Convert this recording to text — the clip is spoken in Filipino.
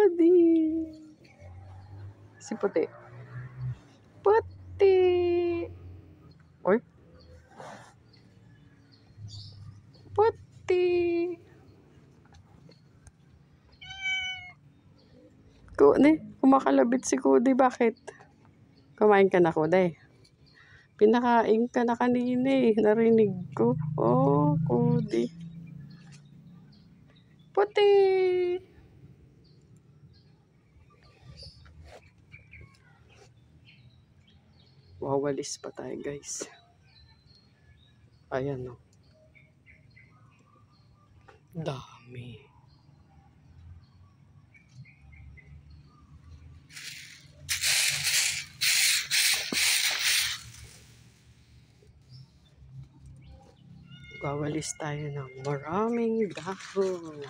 Cody. Si Puti. Puti. Oy. Puti. Kumakalabit si Cody. Bakit? Kumain ka na, Cody? Pinakain ka na kanina eh. Narinig ko. Oh, Cody. Puti. Wawalis pa tayo, guys. Ayan, oh. Dami. Wawalis tayo ng maraming dahon.